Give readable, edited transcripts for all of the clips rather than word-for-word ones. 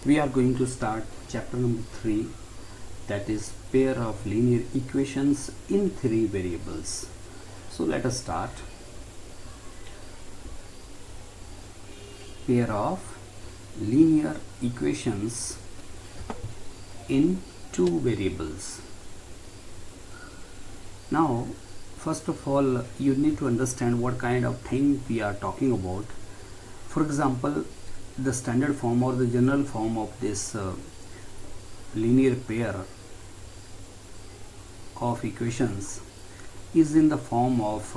We are going to start chapter number 3, that is pair of linear equations in 3 variables. So let us start. Pair of linear equations in 2 variables. Now first of all, you need to understand what kind of thing we are talking about. For example, the standard form or the general form of this linear pair of equations is in the form of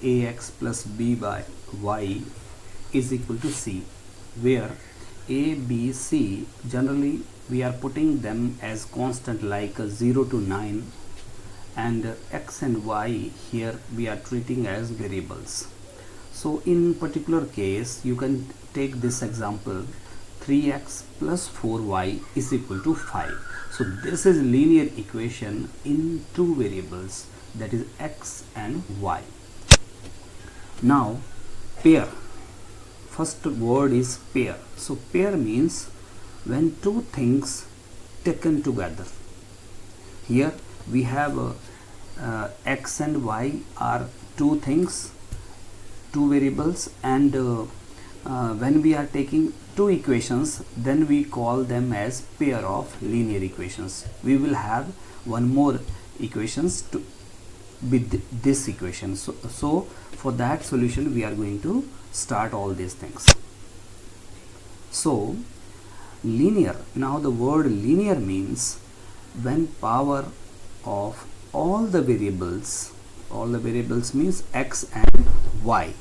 ax plus b by y is equal to c, where a, b, c generally we are putting them as constant like 0 to 9, and x and y here we are treating as variables. So in particular case, you can take this example, 3x plus 4y is equal to 5. So this is linear equation in 2 variables, that is x and y. Now pair, first word is pair. So pair means when 2 things taken together. Here we have x and y are 2 things, 2 variables, and when we are taking 2 equations, then we call them as pair of linear equations. We will have one more equations to with this equation. So for that solution we are going to start all these things. So linear, now the word linear means when power of all the variables means x and y.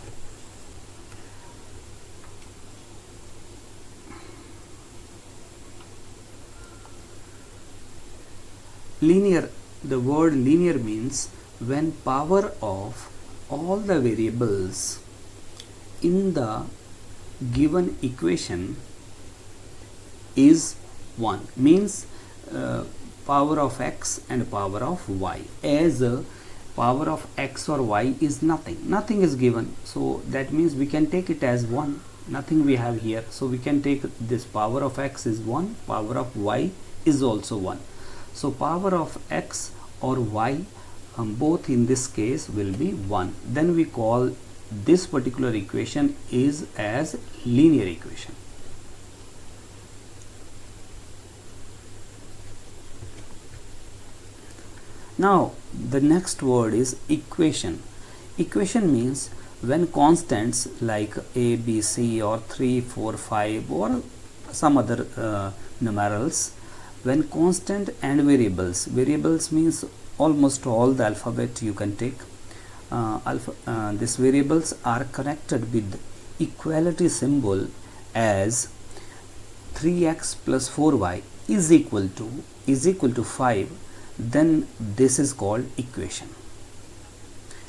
Linear, the word linear means when power of all the variables in the given equation is 1, means power of x and power of y, as power of x or y is nothing is given, so that means we can take it as 1, nothing we have here, so we can take this power of x is 1, power of y is also 1. So power of x or y both in this case will be 1. Then we call this particular equation is as linear equation. Now the next word is equation. Equation means when constants like a, b, c or 3, 4, 5 or some other numerals, when constant and variables means almost all the alphabet you can take, these variables are connected with equality symbol as 3x plus 4y is equal to 5, then this is called equation.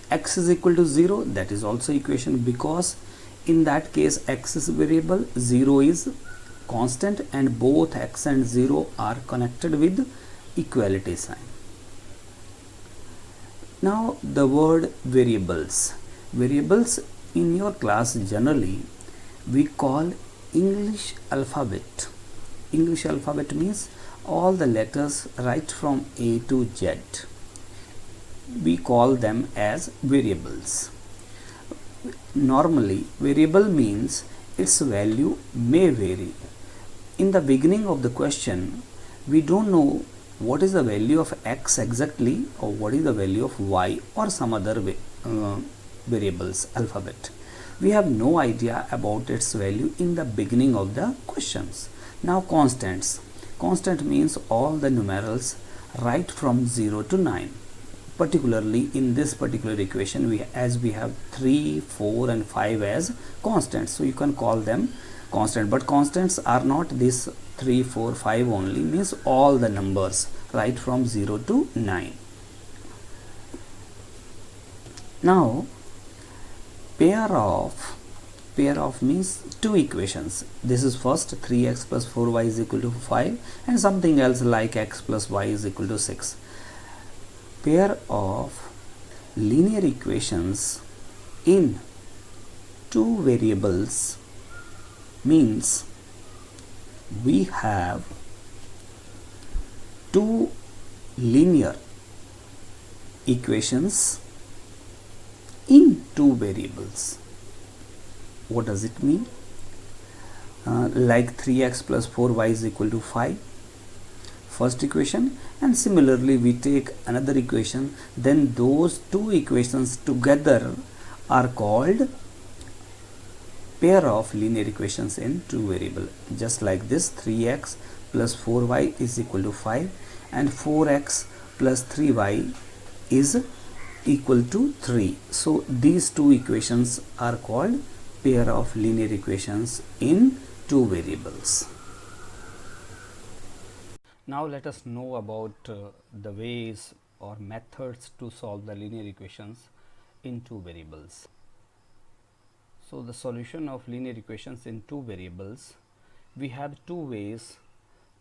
X is equal to 0, that is also equation, because in that case x is variable, 0 is constant, and both x and 0 are connected with equality sign. Now the word variables in your class generally we call English alphabet. English alphabet means all the letters right from A to Z. We call them as variables. Normally variable means its value may vary. In the beginning of the question, we don't know what is the value of x exactly or what is the value of y or some other variables alphabet. We have no idea about its value in the beginning of the questions. Now constants. Constant means all the numerals right from 0 to 9. Particularly in this particular equation, we have 3, 4 and 5 as constants, so you can call them constant, but constants are not this 3, 4, 5 only, means all the numbers right from 0 to 9. Now pair of means 2 equations. This is first 3x plus 4y is equal to 5 and something else like x plus y is equal to 6. Pair of linear equations in 2 variables means we have two linear equations in two variables. What does it mean? Like 3x plus 4y is equal to 5, first equation, and similarly we take another equation, then those two equations together are called pair of linear equations in two variable. Just like this, 3x plus 4y is equal to 5 and 4x plus 3y is equal to 3. So these two equations are called pair of linear equations in two variables. Now let us know about the ways or methods to solve the linear equations in two variables. So the solution of linear equations in two variables, we have two ways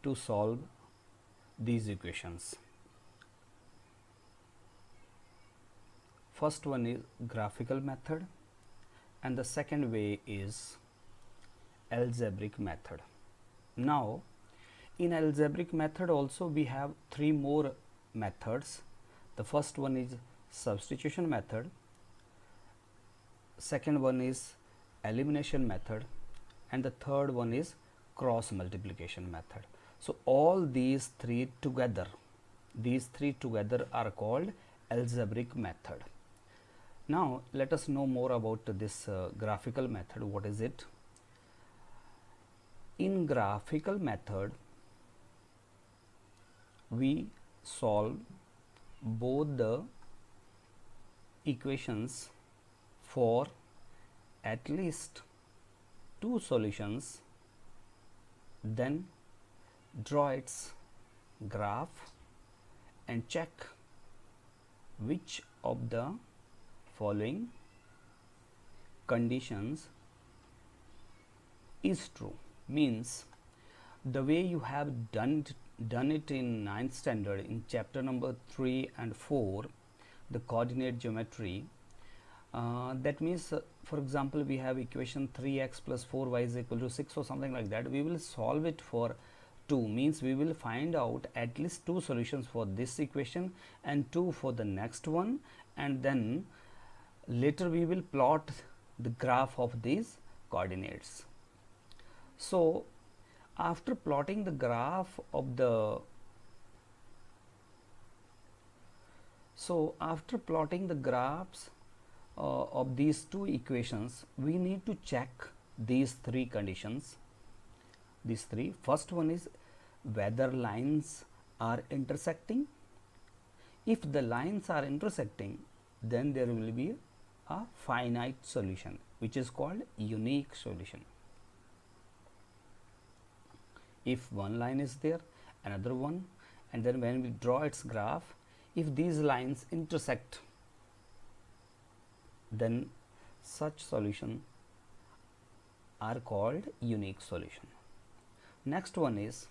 to solve these equations. First one is graphical method and the second way is algebraic method. Now in algebraic method also we have three more methods. The first one is substitution method, second one is elimination method, and the third one is cross multiplication method. So all these three together are called algebraic method. Now let us know more about this graphical method. What is it? In graphical method we solve both the equations for at least two solutions, then draw its graph and check which of the following conditions is true. Means the way you have done it in 9th standard in chapter number 3 and 4, the coordinate geometry. That means for example we have equation 3x plus 4y is equal to 6 or something like that. We will solve it for 2, means we will find out at least two solutions for this equation and two for the next one, and then later we will plot the graph of these coordinates. So after plotting the graph of the graphs of these two equations, we need to check these three conditions. These three, first one is whether lines are intersecting. If the lines are intersecting, then there will be a finite solution which is called unique solution. If one line is there, another one, and then when we draw its graph, if these lines intersect, then such solution are called unique solution. Next one is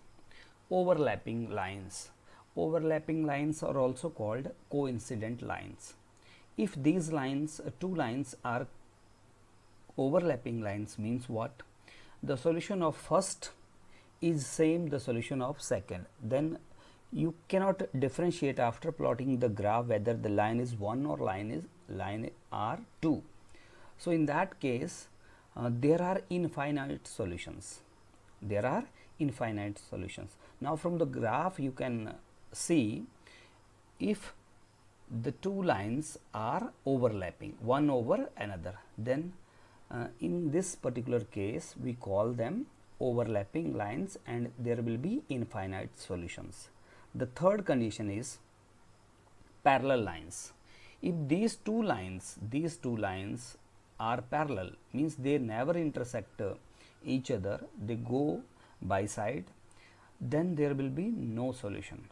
overlapping lines. Overlapping lines are also called coincident lines. If these lines, two lines are overlapping lines, means what? The solution of first is same the solution of second, then you cannot differentiate after plotting the graph whether the line is 1 or line are 2. So in that case there are infinite solutions. Now from the graph you can see if the two lines are overlapping one over another, then in this particular case we call them overlapping lines and there will be infinite solutions. The third condition is parallel lines. If these two lines are parallel, means they never intersect each other, they go by side, then there will be no solution.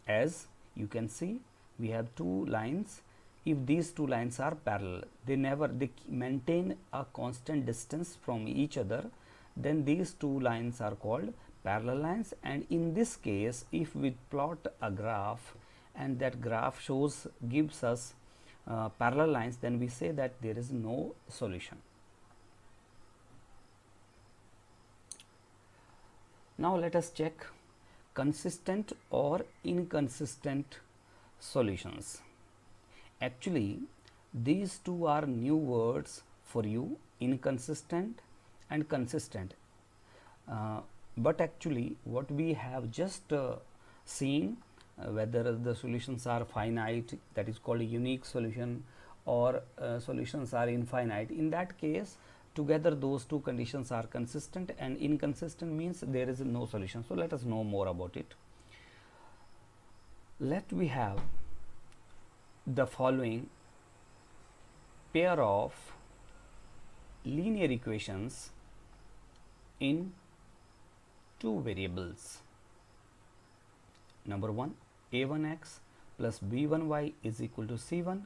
As you can see, we have two lines. If these two lines are parallel, they maintain a constant distance from each other, then these two lines are called parallel lines. And in this case, if we plot a graph and that graph gives us parallel lines, then we say that there is no solution. Now let us check consistent or inconsistent solutions. Actually, these two are new words for you, inconsistent and consistent. But actually what we have just seen, whether the solutions are finite, that is called a unique solution, or solutions are infinite. In that case, together those two conditions are consistent, and inconsistent means there is no solution. So let us know more about it. Let we have the following pair of linear equations in two variables. Number 1, a1x plus b1y is equal to c1,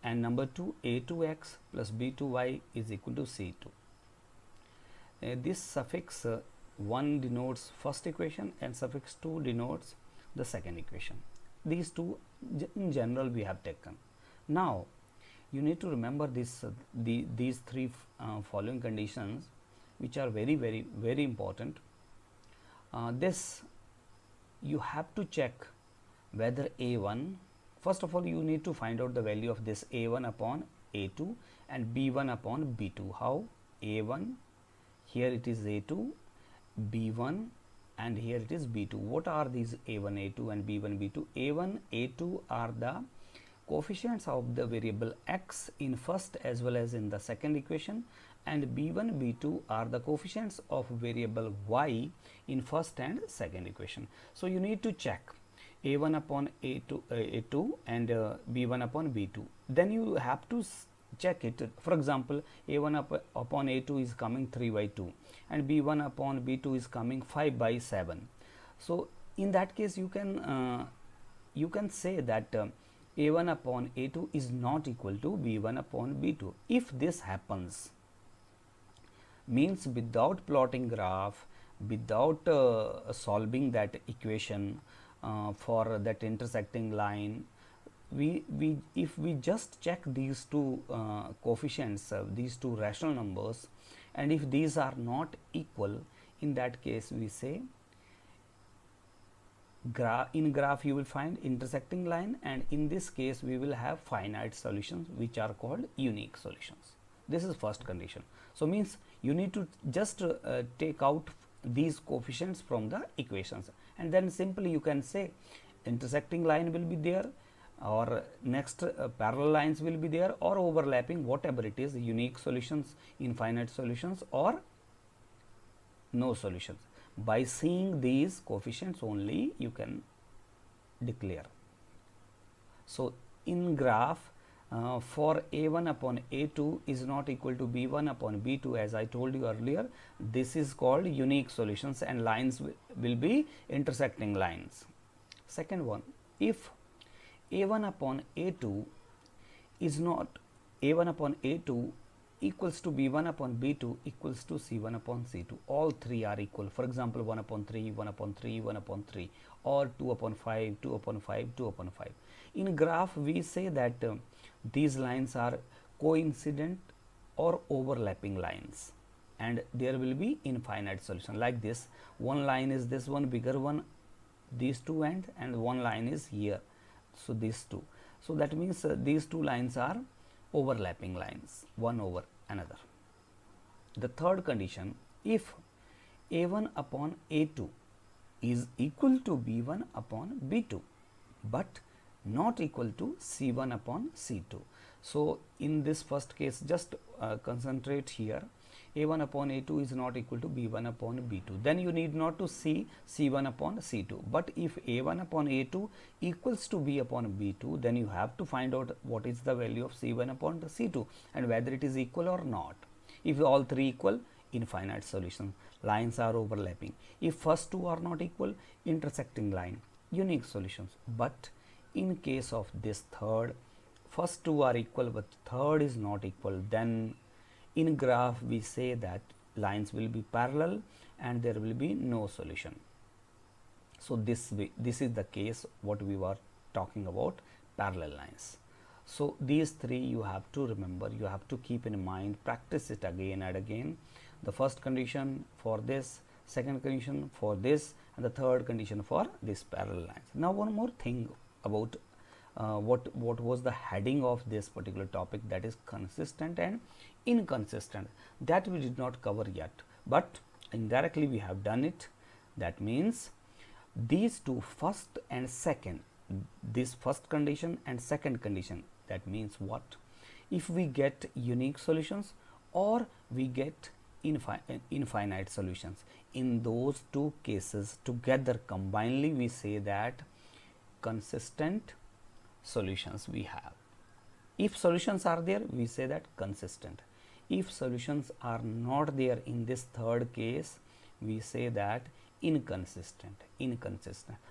and number 2, a2x plus b2y is equal to c2. This suffix 1 denotes first equation and suffix 2 denotes the second equation. These two in general we have taken. Now you need to remember this these three following conditions, which are very important. This you have to check whether a1, first of all you need to find out the value of this a1 upon a2 and b1 upon b2. How? a1, here it is a2, b1, and here it is b2. What are these a1, a2 and b1, b2? a1, a2 are the coefficients of the variable x in first as well as in the second equation, and b1, b2 are the coefficients of variable y in first and second equation. So you need to check a1 upon a2 and b1 upon b2. Then you have to check it. For example, a1 upon a2 is coming 3 by 2 and b1 upon b2 is coming 5 by 7. So in that case you can say that a1 upon a2 is not equal to b1 upon b2. If this happens, means without plotting graph, without solving that equation for that intersecting line, if we just check these two coefficients, these two rational numbers, and if these are not equal, in that case we say in graph you will find intersecting line, and in this case we will have finite solutions which are called unique solutions. This is first condition. So means you need to just take out these coefficients from the equations, and then simply you can say intersecting line will be there, or next parallel lines will be there, or overlapping, whatever it is, unique solutions, infinite solutions, or no solutions. By seeing these coefficients only you can declare. So in graph for a1 upon a2 is not equal to b1 upon b2, as I told you earlier, this is called unique solutions, and lines will be intersecting lines. Second one, if a1 upon a2 is not a1 upon a2 equals to b1 upon b2 equals to c1 upon c2, all three are equal. For example, 1 upon 3, 1 upon 3, 1 upon 3, or 2 upon 5, 2 upon 5, 2 upon 5. In graph we say that these lines are coincident or overlapping lines, and there will be infinite solution. Like this, one line is this one bigger one, these two and one line is here, so these two. So that means these two lines are overlapping lines, one over another. The third condition, if a1 upon a2 is equal to b1 upon b2 but not equal to c1 upon c2. So in this first case, just concentrate here, a1 upon a2 is not equal to b1 upon b2, then you need not to see c1 upon c2. But if a1 upon a2 equals to b upon b2, then you have to find out what is the value of c1 upon c2 and whether it is equal or not. If all three equal, infinite solution, lines are overlapping. If first two are not equal, intersecting line, unique solutions. But in case of this third, first two are equal but third is not equal, then in graph we say that lines will be parallel and there will be no solution. So this is the case what we were talking about, parallel lines. So these three you have to remember, you have to keep in mind, practice it again and again. The first condition for this, second condition for this, and the third condition for this parallel lines. Now one more thing about what was the heading of this particular topic, that is consistent and inconsistent, that we did not cover yet, but indirectly we have done it. That means these two, first and second, this first condition and second condition, that means what? If we get unique solutions or we get infinite solutions, in those two cases together combinedly we say that consistent solutions we have. If solutions are there, we say that consistent. If solutions are not there in this third case, we say that inconsistent.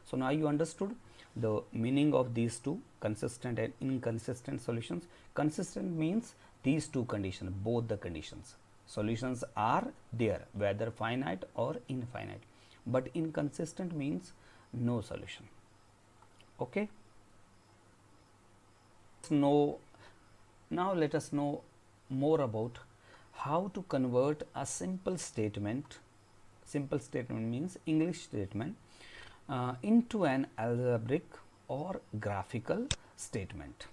So now you understood the meaning of these two, consistent and inconsistent solutions. Consistent means these two conditions, both the conditions, solutions are there, whether finite or infinite. But inconsistent means no solution. Okay. Now let us know more about how to convert a simple statement means English statement into an algebraic or graphical statement.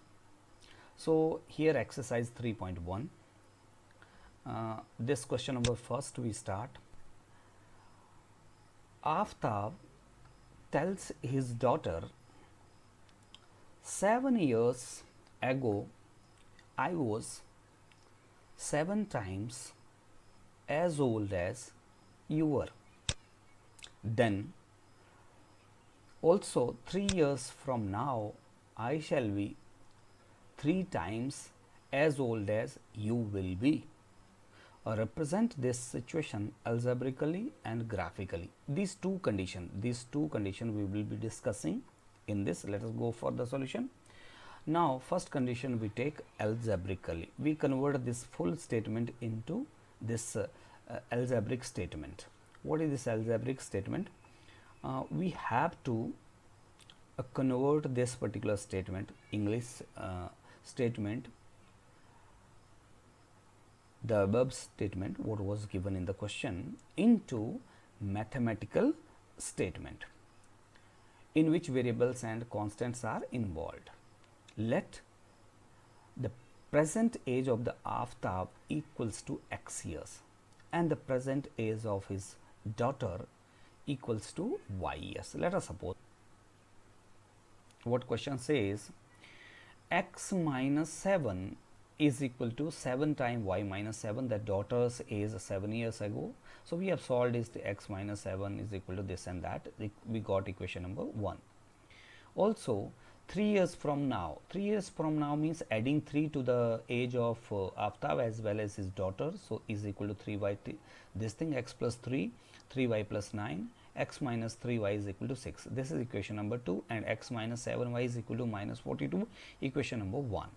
So here exercise 3.1, this question number first we start. Aftab tells his daughter, 7 years ago I was 7 times as old as you were. Then also 3 years from now I shall be 3 times as old as you will be. Represent this situation algebraically and graphically. These two conditions we will be discussing in this. Let us go for the solution. Now first condition we take algebraically. We convert this full statement into this algebraic statement. What is this algebraic statement? We have to convert this particular statement, English statement, the above statement what was given in the question, into mathematical statement in which variables and constants are involved. Let the present age of the Aftab equals to x years and the present age of his daughter equals to y years. Let us suppose what question says, x minus 7 is equal to 7 times y minus 7, the daughter's age 7 years ago. So we have solved is the x minus 7 is equal to this and that. We got equation number 1. Also 3 years from now means adding 3 to the age of Aftab as well as his daughter, so is equal to 3y, this thing, x plus 3, 3y plus 9, x minus 3y is equal to 6. This is equation number 2, and x minus 7y is equal to minus 42, equation number 1.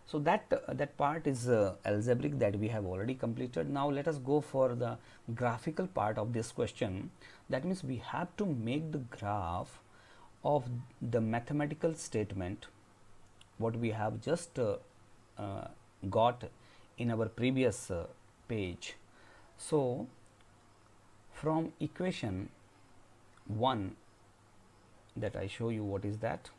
So that part is algebraic, that we have already completed. Now let us go for the graphical part of this question. That means we have to make the graph of the mathematical statement what we have just got in our previous page. So from equation 1 that I show you, what is that?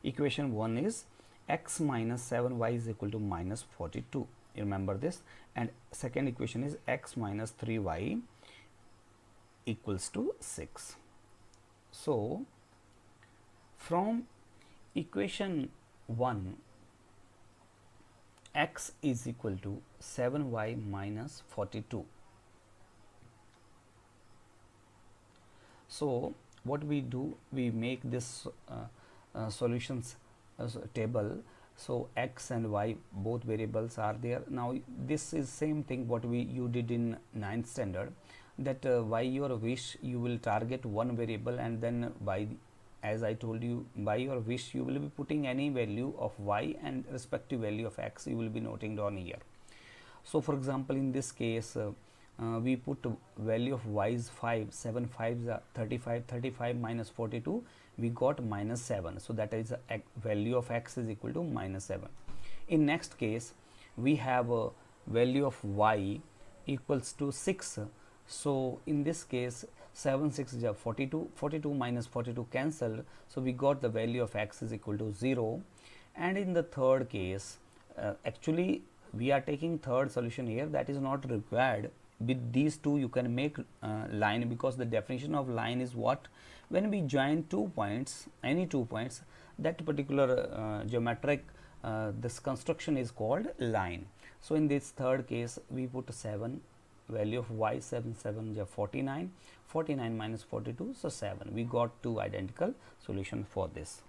Equation 1 is x minus 7y is equal to minus 42. You remember this. And second equation is x minus 3y equals to 6. So from equation 1, x is equal to 7y minus 42. So what we do, we make this solutions table. So x and y both variables are there. Now this is same thing what you did in 9th standard, that by your wish you will target one variable, and then by, as I told you, by your wish you will be putting any value of y and respective value of x you will be noting down here. So for example in this case we put value of y is 5, 7 5s are 35, 35 minus 42, we got minus 7. So that is a value of x is equal to minus 7. In next case, we have a value of y equals to 6. So in this case, 7 6 is 42, 42 minus 42 cancelled, so we got the value of x is equal to 0. And in the third case, actually we are taking third solution here, that is not required. With these two you can make line, because the definition of line is what, when we join 2 points, any 2 points, that particular geometric this construction is called line. So in this third case, we put 7, value of y, 7 7 49, 49 minus 42, so 7. We got two identical solutions for this.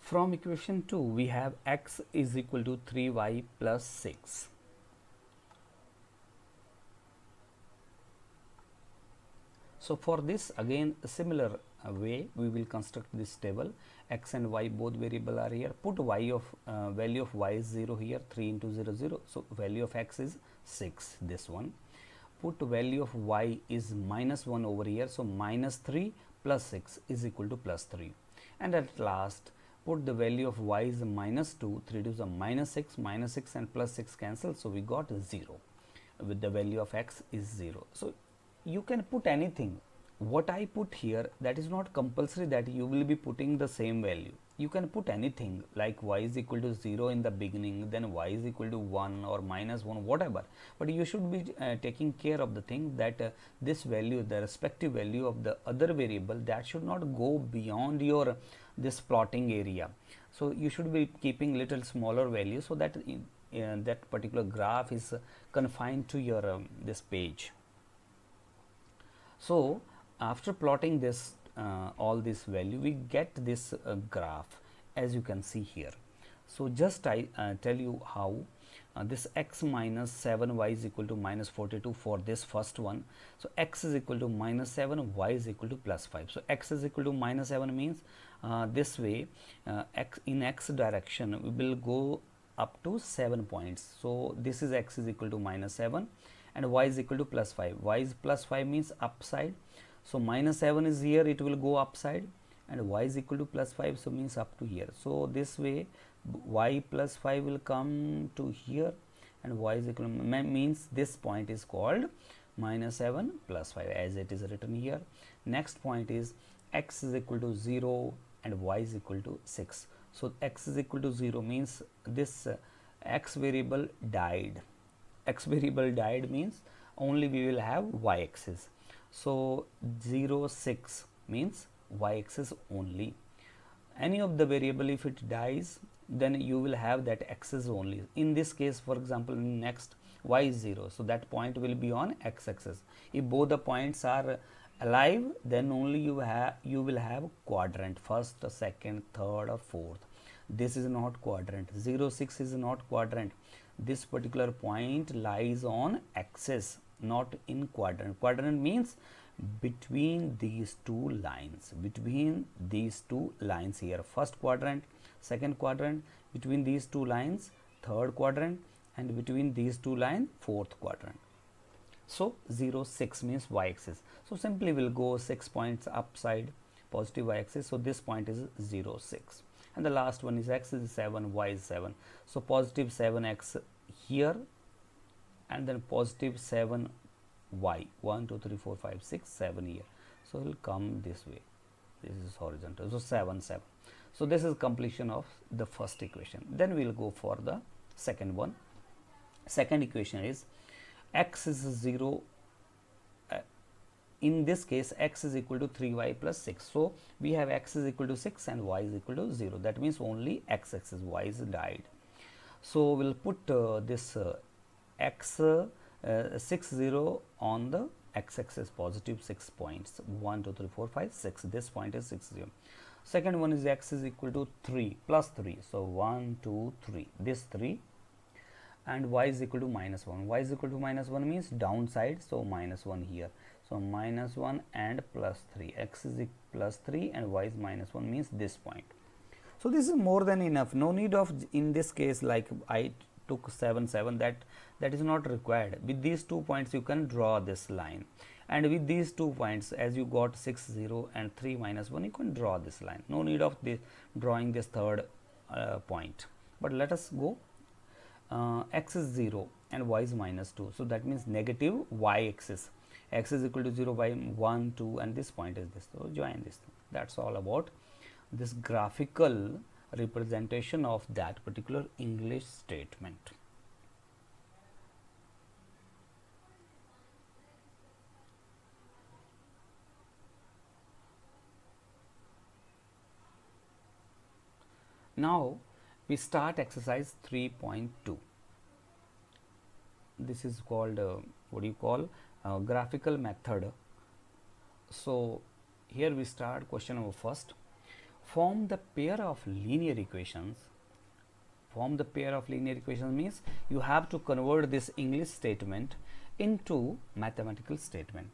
From equation 2, we have x is equal to 3y plus 6. So for this, again a similar way we will construct this table. X and y both variable are here. Put y of value of y is 0 here, 3 into 0 0, so value of x is 6, this one. Put value of y is minus 1 over here, so minus 3 plus 6 is equal to plus 3. And at last, put the value of y is minus 2, 3 to the minus 6 and plus 6 cancel, so we got 0 with the value of x is 0. So you can put anything. What I put here, that is not compulsory that you will be putting the same value. You can put anything like y is equal to 0 in the beginning, then y is equal to 1 or minus 1, whatever. But you should be taking care of the thing that this value, the respective value of the other variable, that should not go beyond your this plotting area. So you should be keeping little smaller value, so that that particular graph is confined to your this page. So after plotting this all this value, we get this graph as you can see here. So just I tell you how this x minus 7y is equal to minus 42 for this first one. So x is equal to minus 7, y is equal to plus 5. So x is equal to minus 7 means this way, x in x direction we will go up to 7 points. So this is x is equal to minus 7 and y is equal to plus 5. Y is plus 5 means upside. So minus 7 is here, it will go upside, and y is equal to plus 5, so means up to here. So this way y plus 5 will come to here, and y is equal to means this point is called minus 7 plus 5 as it is written here. Next point is x is equal to 0 and y is equal to 6. So x is equal to 0 means this x variable died. X variable died means only we will have y axis. So 0 6 means y axis only. Any of the variable, if it dies, then you will have that axis only. In this case, for example, next y is 0, so that point will be on x axis. If both the points are alive, then only you will have quadrant, first, second, third or fourth. This is not quadrant. 0 6 is not quadrant. This particular point lies on axis, not in quadrant. Quadrant means between these two lines, between these two lines here, first quadrant, second quadrant, between these two lines, third quadrant, and between these two lines, fourth quadrant. So 0 6 means y axis. So simply we'll go 6 points upside, positive y axis. So this point is 0 6, and the last one is x is 7, y is 7. So positive 7x here, and then positive 7 y, 1 2 3 4 5 6 7 here. So it will come this way, this is horizontal, so 7 7. So this is completion of the first equation. Then we will go for the second one. Second equation is x is 0, in this case x is equal to 3y plus 6. So we have x is equal to 6 and y is equal to 0, that means only x axis, y is died. So we'll put this x 6 0 on the x axis, positive 6 points, 1 2 3 4 5 6, this point is 6 0. Second one is x is equal to 3 plus 3, so 1 2 3, this 3, and y is equal to minus 1. Y is equal to minus 1 means downside, so minus 1 here. So minus 1 and plus 3, x is plus 3 and y is minus 1 means this point. So this is more than enough, no need of in this case like I took 7 7, that is not required. With these 2 points you can draw this line, and with these 2 points, as you got 6 0 and 3 minus 1, you can draw this line. No need of this drawing this third point. But let us go, x is 0 and y is minus 2. So, that means negative y axis, x is equal to 0, y 1, 2 and this point is this. So, join this. That is all about this graphical representation of that particular English statement. Now, we start exercise 3.2. This is called what do you call graphical method. So, here we start question number first. Form the pair of linear equations. Form the pair of linear equations means you have to convert this English statement into mathematical statement.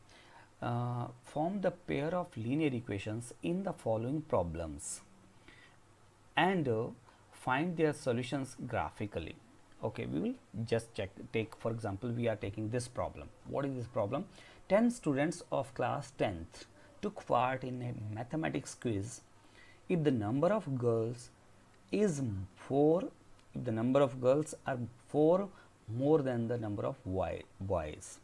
Form the pair of linear equations in the following problems and find their solutions graphically. Okay, we will just take for example, we are taking this problem. What is this problem? 10 students of class 10th took part in a mathematics quiz. If the number of girls is 4, if the number of girls are 4 more than the number of boys.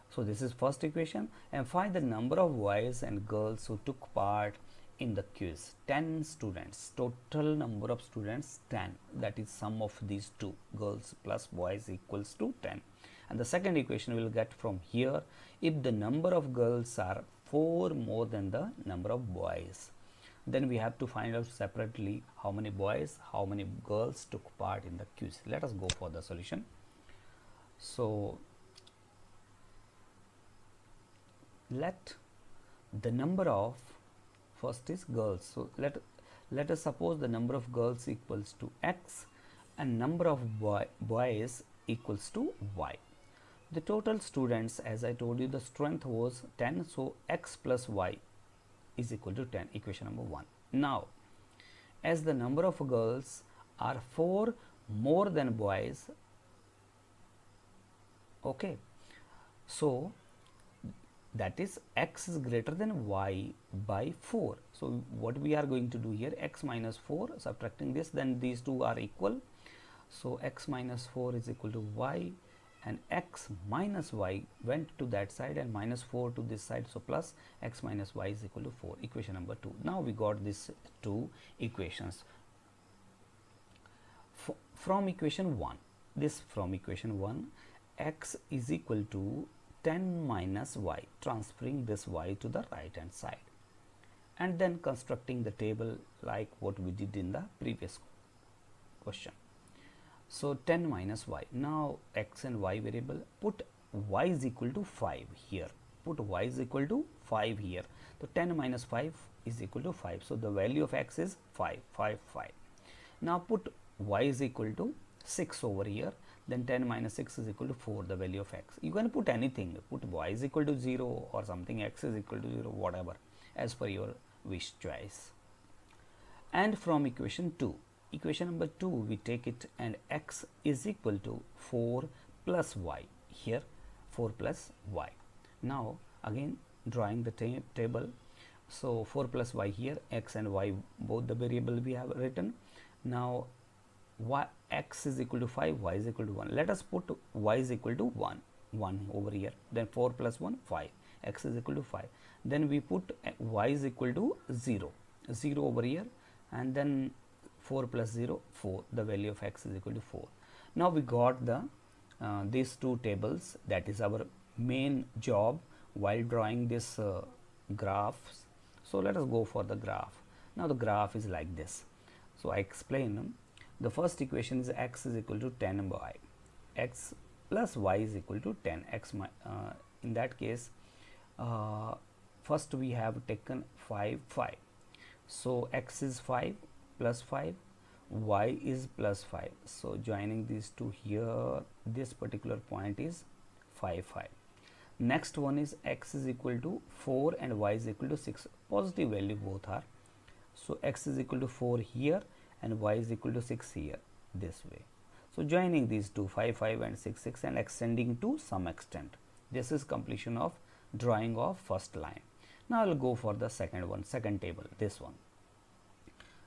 So, this is first equation, and find the number of boys and girls who took part in the quiz. 10 students, total number of students 10, that is sum of these two, girls plus boys equals to 10. And the second equation we will get from here, if the number of girls are 4 more than the number of boys, then we have to find out separately how many boys, how many girls took part in the quiz. Let us go for the solution. So, let the number of, first is girls. So, let us suppose the number of girls equals to x and number of boys equals to y. The total students, as I told you, the strength was 10. So, x plus y is equal to 10, equation number 1. Now, as the number of girls are 4 more than boys, okay, so that is x is greater than y by 4. So, what we are going to do here, x minus 4, subtracting this, then these two are equal. So, x minus 4 is equal to y, and x minus y went to that side and minus 4 to this side. So, plus x minus y is equal to 4, equation number 2. Now, we got these two equations. From equation 1, this from equation 1, x is equal to 10 minus y, transferring this y to the right hand side, and then constructing the table like what we did in the previous question. So, 10 minus y. Now, x and y variable, put y is equal to 5 here, put y is equal to 5 here. So, 10 minus 5 is equal to 5. So, the value of x is 5, 5, 5. Now, put y is equal to 6 over here, then 10 minus 6 is equal to 4, the value of x. You can put anything, put y is equal to 0 or something, x is equal to 0, whatever, as per your wish choice. And from equation 2, equation number 2, we take it and x is equal to 4 plus y, here 4 plus y. Now, again drawing the table. So, 4 plus y here, x and y both the variable we have written. Now, x is equal to 5, y is equal to 1. Let us put y is equal to 1 over here, then 4 plus 1, 5, x is equal to 5. Then we put y is equal to 0 over here, and then 4 plus 0, 4, the value of x is equal to 4. Now, we got the these two tables, that is our main job while drawing this graphs. So, let us go for the graph. Now, the graph is like this. So, I explain. The first equation is x is equal to 10 by x plus y is equal to 10 x. In that case, first we have taken 5, 5. So, x is 5 plus 5, y is plus 5. So, joining these two here, this particular point is 5, 5. Next one is x is equal to 4 and y is equal to 6. Positive value both are. So, x is equal to 4 here and y is equal to 6 here, this way. So, joining these two 5, 5 and 6, 6 and extending to some extent. This is completion of drawing of first line. Now, I will go for the second one, second table, this one.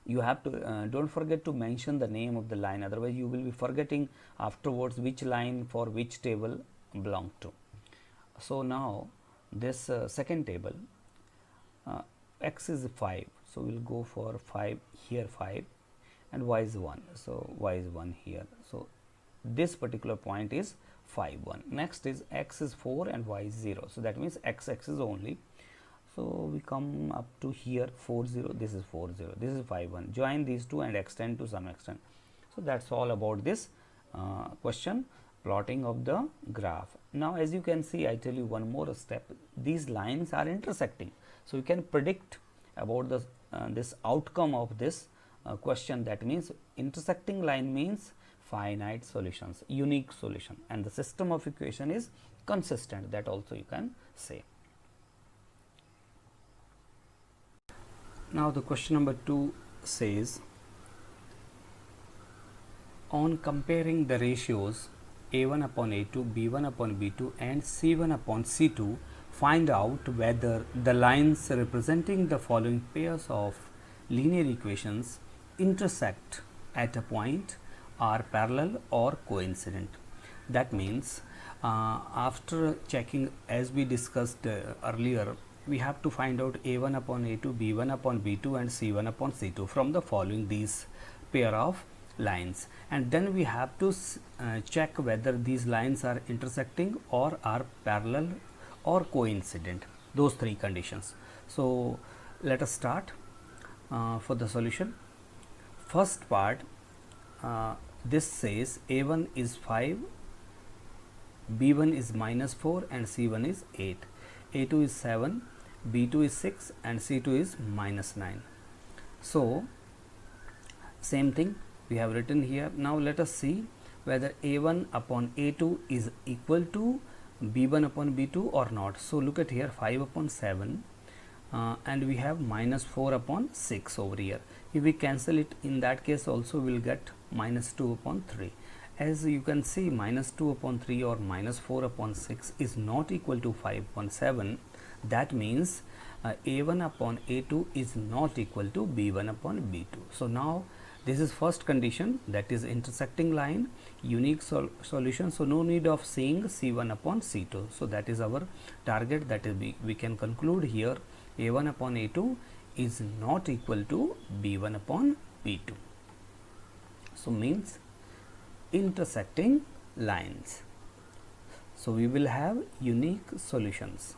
you have to don't forget to mention the name of the line, otherwise you will be forgetting afterwards which line for which table belong to. So now this second table, x is 5, so we will go for 5 here, 5, and y is 1, so y is 1 here. So this particular point is 5 1. Next is x is 4 and y is 0, so that means x axis only. So we come up to here 4 0, this is 4 0, this is 5 1. Join these two and extend to some extent. So that's all about this question, plotting of the graph. Now as you can see, I tell you one more step, these lines are intersecting, so you can predict about the this outcome of this question. That means intersecting line means finite solutions, unique solution, and the system of equation is consistent, that also you can say. Now the question number 2 says, on comparing the ratios a1 upon a2, b1 upon b2 and c1 upon c2, find out whether the lines representing the following pairs of linear equations intersect at a point, are parallel or coincident. That means after checking, as we discussed earlier, we have to find out a1 upon a2, b1 upon b2 and c1 upon c2 from the following these pair of lines, and then we have to check whether these lines are intersecting or are parallel or coincident, those three conditions. So let us start for the solution. First part, this says a1 is 5, b1 is -4 and c1 is 8, a2 is 7, b2 is 6 and c2 is -9. So same thing we have written here. Now let us see whether a1 upon a2 is equal to b1 upon b2 or not. So look at here, 5 upon 7 and we have -4 upon 6 over here. If we cancel it, in that case also we will get -2 upon 3. As you can see, -2 upon 3 or -4 upon 6 is not equal to 5 upon 7. That means a1 upon a2 is not equal to b1 upon b2. So now this is first condition, that is intersecting line, unique solution. So no need of saying c1 upon c2. So that is our target, that is we can conclude here a1 upon a2 is not equal to b1 upon b2. So means intersecting lines. So we will have unique solutions.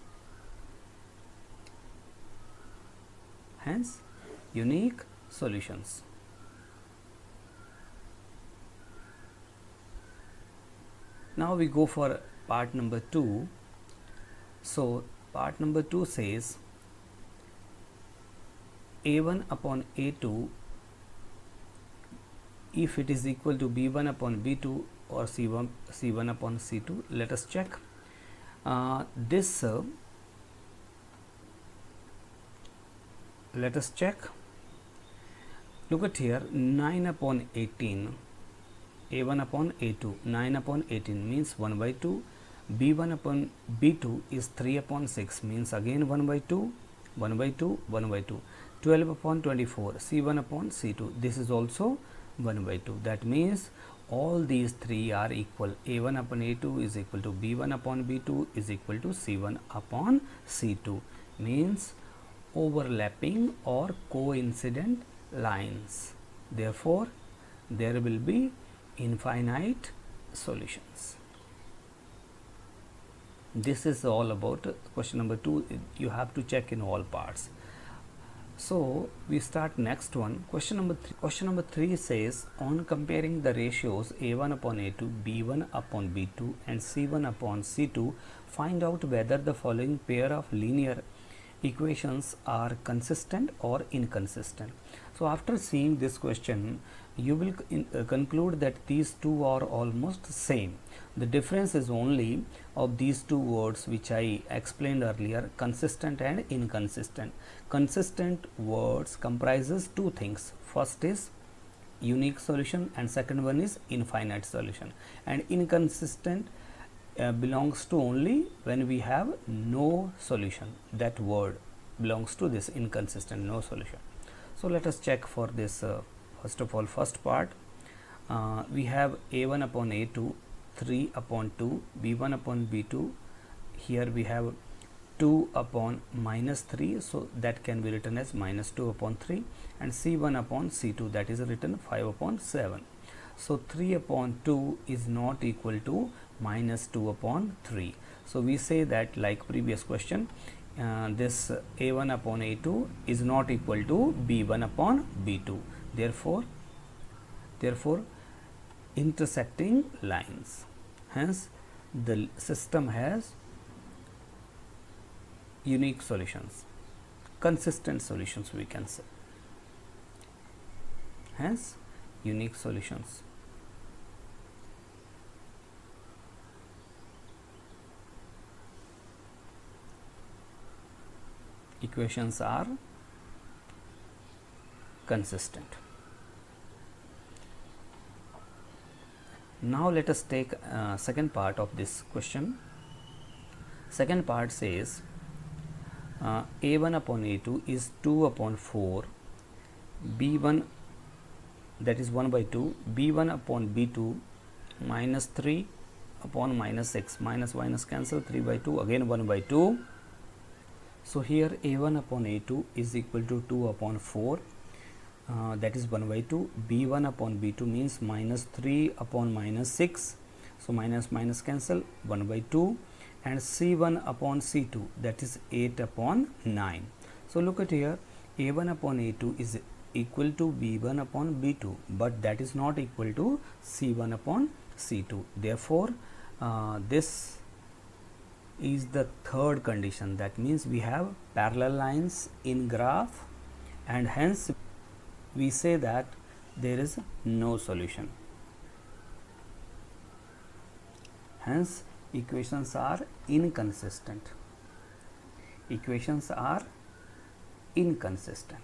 Hence unique solutions. Now we go for part number 2. So part number 2 says a1 upon a2, if it is equal to b1 upon b2 or c1 upon c2. Let us check this. Let us check. Look at here, 9 upon 18, a1 upon a2, 9 upon 18 means 1 by 2, b1 upon b2 is 3 upon 6 means again 1 by 2, 1 by 2, 1 by 2, 12 upon 24, c1 upon c2, this is also 1 by 2. That means all these three are equal. a1 upon a2 is equal to b1 upon b2 is equal to c1 upon c2, means overlapping or coincident lines. Therefore there will be infinite solutions. This is all about question number 2. You have to check in all parts. So we start next one. Question number 3 says, on comparing the ratios a1 upon a2, b1 upon b2 and c1 upon c2, find out whether the following pair of linear equations are consistent or inconsistent. So after seeing this question, you will conclude that these two are almost same. The difference is only of these two words which I explained earlier, consistent and inconsistent. Consistent words comprises two things. First is unique solution and second one is infinite solution. And inconsistent belongs to only when we have no solution. That word belongs to this inconsistent, no solution. So let us check for this. First of all, first part, we have a1 upon a2, 3 upon 2, b1 upon b2. Here we have 2 upon minus 3, so that can be written as minus 2 upon 3, and c1 upon c2, that is written 5 upon 7. So 3 upon 2 is not equal to minus 2 upon 3. So we say that, like previous question, this a1 upon a2 is not equal to b1 upon b2. Therefore intersecting lines, hence the system has unique solutions, consistent solutions we can say, hence unique solutions. Equations are consistent. Now let us take second part of this question. Second part says a1 upon a2 is 2 upon 4, b1, that is 1 by 2, b1 upon b2 minus 3 upon minus 6, minus minus cancel, 3 by 2, again 1 by 2. So here a1 upon a2 is equal to 2 upon 4, that is 1 by 2, b1 upon b2 means minus 3 upon minus 6, so minus minus cancel, 1 by 2, and c1 upon c2, that is 8 upon 9. So look at here, a1 upon a2 is equal to b1 upon b2, but that is not equal to c1 upon c2. Therefore this is the third condition. That means we have parallel lines in graph, and hence we say that there is no solution. Hence equations are inconsistent. Equations are inconsistent.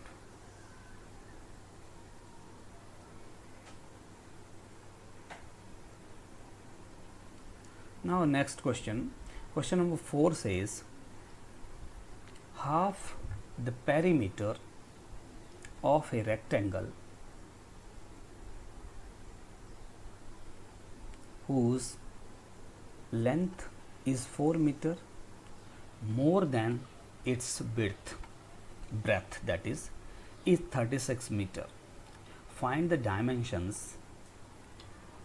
Now next question. Question number 4 says half the perimeter of a rectangle whose length is 4 meter more than its breadth, that is 36 meter. Find the dimensions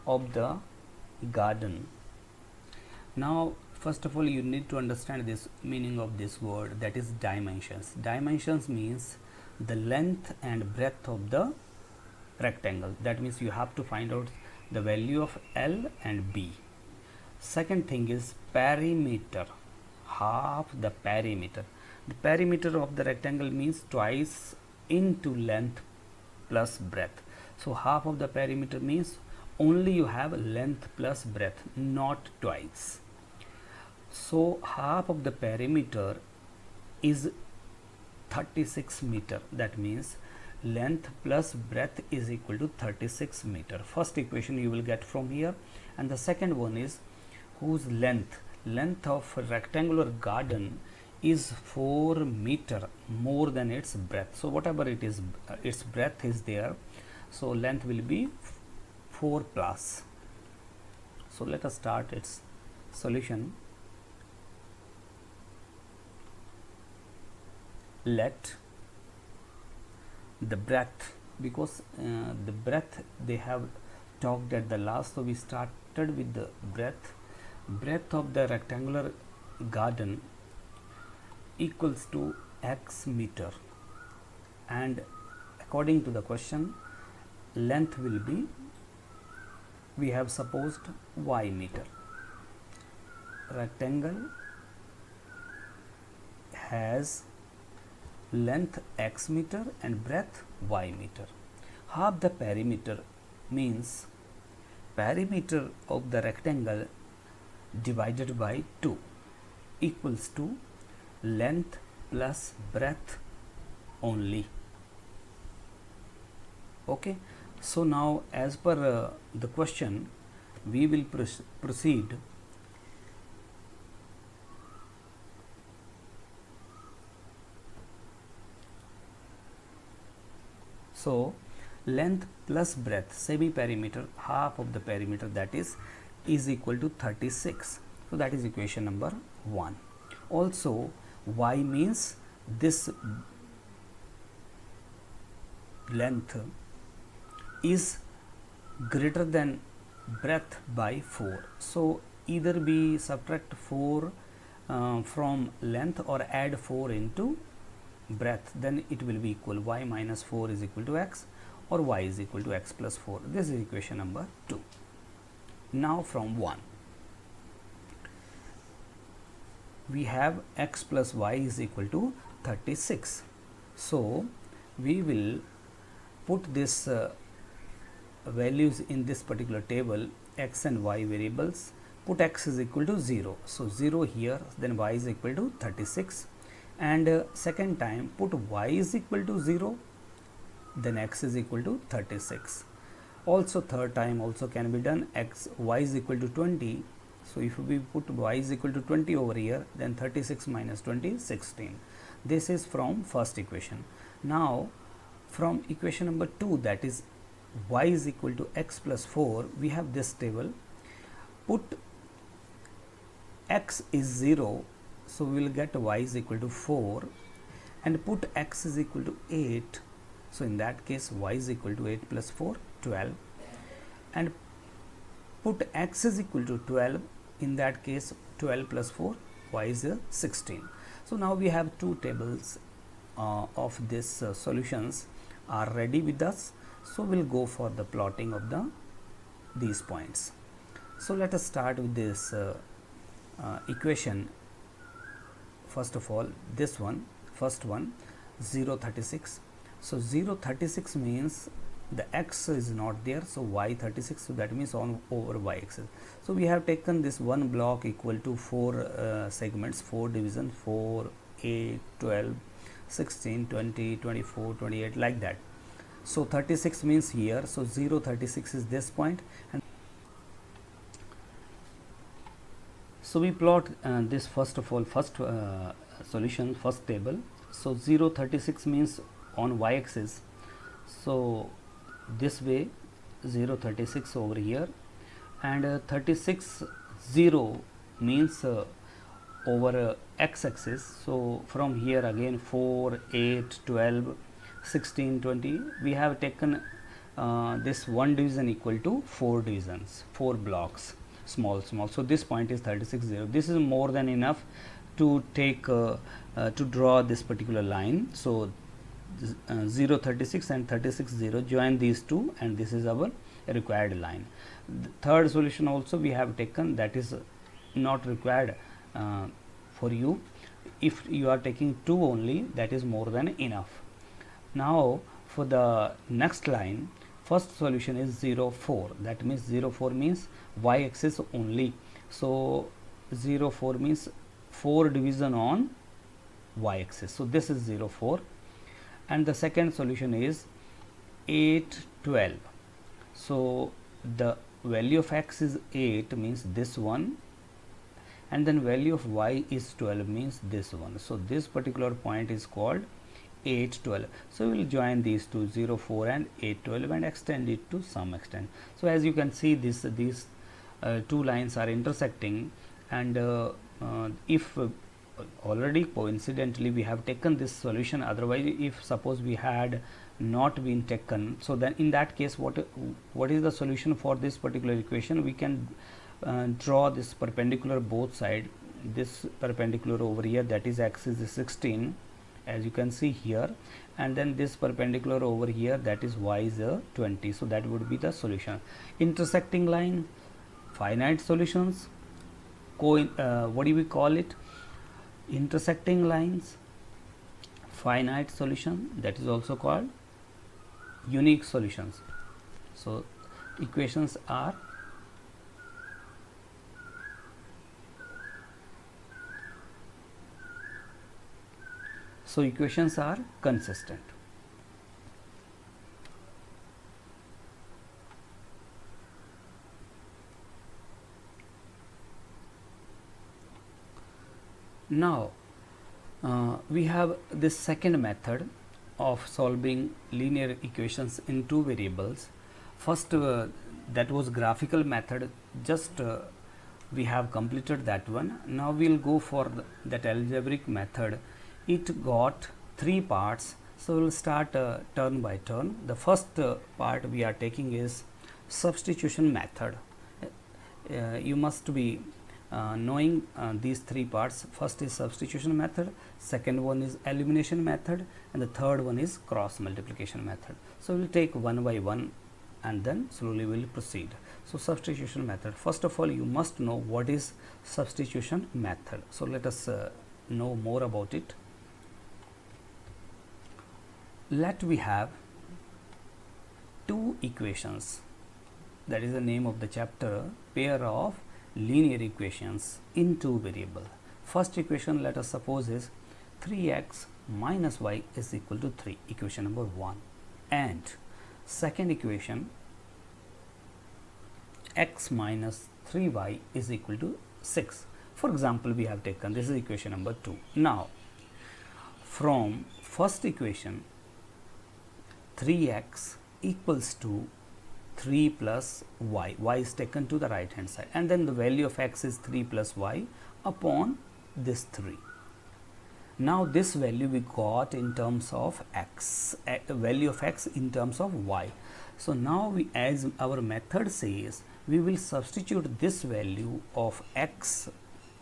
of the garden. Now first of all, you need to understand this meaning of this word, that is dimensions. Dimensions means the length and breadth of the rectangle. That means you have to find out the value of L and B. Second thing is perimeter, half the perimeter. The perimeter of the rectangle means twice into length plus breadth. So half of the perimeter means only you have length plus breadth, not twice. So half of the perimeter is 36 meter. That means length plus breadth is equal to 36 meter. First equation you will get from here, and the second one is whose length of a rectangular garden is 4 meter more than its breadth. So whatever it is, its breadth is there, so length will be 4 plus. So let us start its solution. Let the breadth, because the breadth they have talked at the last, so we started with the breadth of the rectangular garden equals to x meter, and according to the question length will be, we have supposed y meter. Rectangle has length x meter and breadth y meter. Half the perimeter means perimeter of the rectangle divided by 2 equals to length plus breadth only. Okay, so now as per the question we will proceed So length plus breadth, semi perimeter, half of the perimeter, that is equal to 36. So that is equation number 1. Also y means this length is greater than breadth by 4. So either we subtract 4 from length or add 4 into breadth, then it will be equal y minus 4 is equal to x, or y is equal to x plus 4. This is equation number 2. Now from 1 we have x plus y is equal to 36. So we will put this values in this particular table, x and y variables. Put x is equal to 0, so 0 here, then y is equal to 36, and second time put y is equal to 0, then x is equal to 36. Also third time also can be done, y is equal to 20. So if we put y is equal to 20 over here, then 36 minus 20 16. This is from first equation. Now from equation number 2, that is y is equal to x plus 4, we have this table. Put x is 0, so we will get y is equal to 4, and put x is equal to 8. So in that case y is equal to 8 plus 4 12, and put x is equal to 12. In that case 12 plus 4 y is 16. So now we have two tables of this solutions are ready with us. So we'll go for the plotting of these points. So let us start with this equation. First of all, this one, first one, 0 36. So 0 36 means the x is not there, so y 36, so that means on over y axis. So we have taken this one block equal to 4 segments, 4 divisions, 4 8 12 16 20 24 28, like that. So 36 means here, so 0 36 is this point, and so we plot this first of all, first solution, first table. So 0 36 means on y axis, so this way 0 36 over here, and 36 0 means over x axis. So from here again 4 8 12 16 20, we have taken this one division equal to 4 divisions, 4 blocks, small. So this point is 36 0. This is more than enough to take to draw this particular line. So 0 36 and 36 0, join these two, and this is our required line. The third solution also we have taken, that is not required for you. If you are taking 2 only, that is more than enough. Now for the next line, first solution is 0 4, that means 0 4 means y axis only. So 0 4 means 4 division on y axis, so this is 0 4. And the second solution is 8 12. So the value of x is 8, means this one, and then value of y is 12, means this one. So this particular point is called 8 12. So we will join these two, 0 4 and 8 12, and extend it to some extent. So as you can see, these two lines are intersecting, and if already coincidentally we have taken this solution, otherwise if suppose we had not been taken, so then in that case what is the solution for this particular equation? We can draw this perpendicular both side, this perpendicular over here, that is x is 16, as you can see here, and then this perpendicular over here, that is y is 20. So that would be the solution. Intersecting line, finite solutions, what do we call it? Intersecting lines, finite solution, that is also called unique solutions. So equations are consistent. Now we have this second method, of solving linear equations in two variables. First, that was graphical method, just we have completed that one. Now we'll go for that algebraic method. It got three parts, so we'll start turn by turn. The first part we are taking is substitution method. You must be knowing these three parts. First is substitution method, second one is elimination method, and the third one is cross multiplication method. So we'll take one by one and then slowly we'll proceed. So substitution method, first of all you must know what is substitution method. So let us know more about it. Let we have two equations, that is the name of the chapter, pair of linear equations in two variable. First equation, let us suppose, is 3x minus y is equal to 3, equation number 1, and second equation, x minus 3y is equal to 6. For example, we have taken this is equation number 2. Now from first equation, 3x equals to 3 plus y, y is taken to the right hand side, and then the value of x is 3 plus y upon this 3. Now this value we got in terms of x, value of x in terms of y. So now we, as our method says, we will substitute this value of x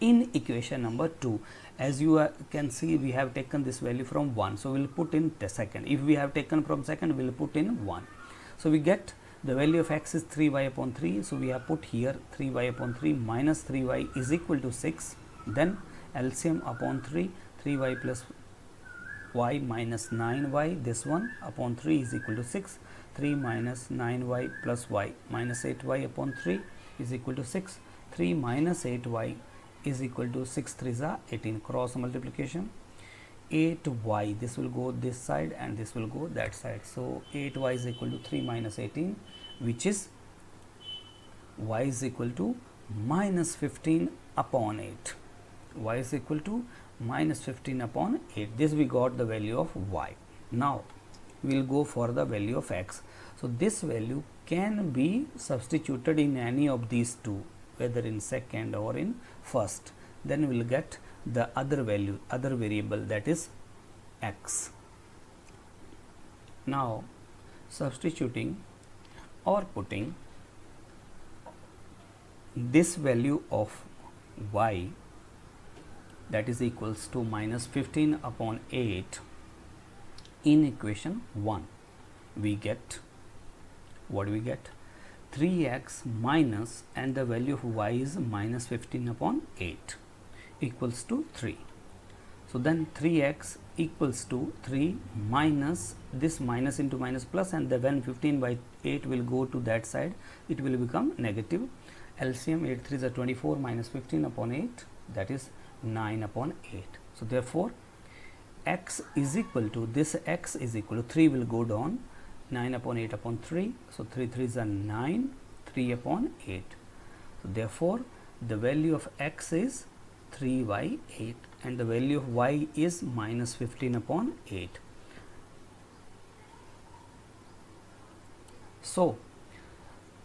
in equation number 2. As you can see, we have taken this value from 1, so we will put in the second. If we have taken from second, we will put in 1. So we get the value of x is 3y upon 3, so we have put here 3y upon 3 minus 3y is equal to 6. Then LCM upon 3, 3y plus y minus 9y, this one upon 3 is equal to 6. 3 minus 9y plus y minus 8y upon 3 is equal to 6. 3 minus 8y is equal to 6 3s are 18, cross multiplication. 8y, this will go this side and this will go that side. So 8y is equal to 3 minus 18, which is y is equal to minus 15 upon 8. Y is equal to minus 15 upon 8. This we got the value of y. Now we will go for the value of x. So this value can be substituted in any of these two, whether in second or in first. Then we will get the other value, other variable, that is x. Now substituting or putting this value of y, that is equals to minus 15 upon 8 in equation 1, we get, what do we get? 3x minus, and the value of y is minus 15 upon 8 equals to 3. So then 3x equals to 3 minus this minus into minus plus, and then when 15 by 8 will go to that side, it will become negative. LCM 8 3s are 24 minus 15 upon 8, that is 9 upon 8. So therefore x is equal to, this x is equal to 3 will go down, 9 upon 8 upon 3. So 3 3s are 9, 3 upon 8. So therefore the value of x is 3 by 8 and the value of y is minus 15 upon 8. So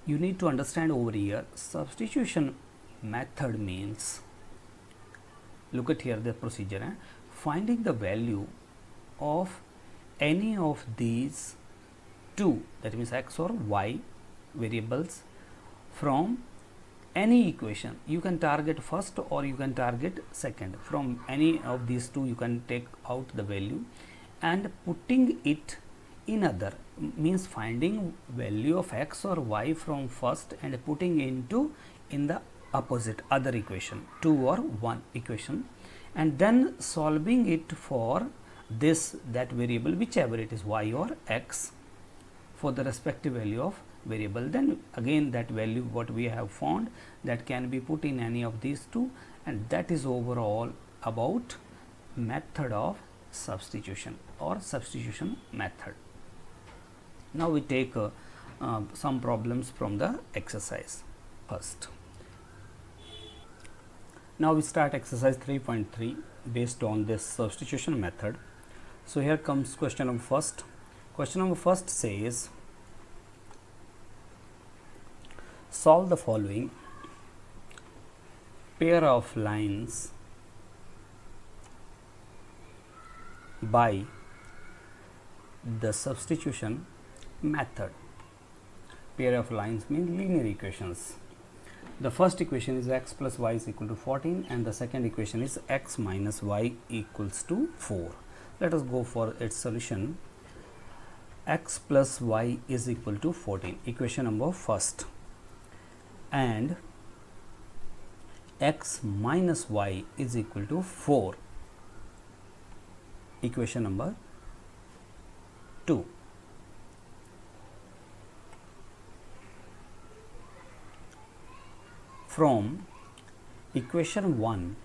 you need to understand over here, substitution method means, look at here the procedure, finding the value of any of these two, that means x or y variables, from any equation. You can target first or you can target second. From any of these two you can take out the value and putting it in other, means finding value of x or y from first and putting into in the opposite other equation, 2 or 1 equation, and then solving it for this, that variable, whichever it is, y or x, for the respective value of variable. Then again that value what we have found, that can be put in any of these two, and that is overall about method of substitution or substitution method. Now we take some problems from the exercise first. Now we start exercise 3.3 based on this substitution method. So here comes question number first. Question number first says, solve the following pair of lines by the substitution method. Pair of lines mean linear equations. The first equation is x plus y is equal to 14 and the second equation is x minus y equals to 4. Let us go for its solution. X plus y is equal to 14, equation number first, and x minus y is equal to 4, equation number 2. From equation 1,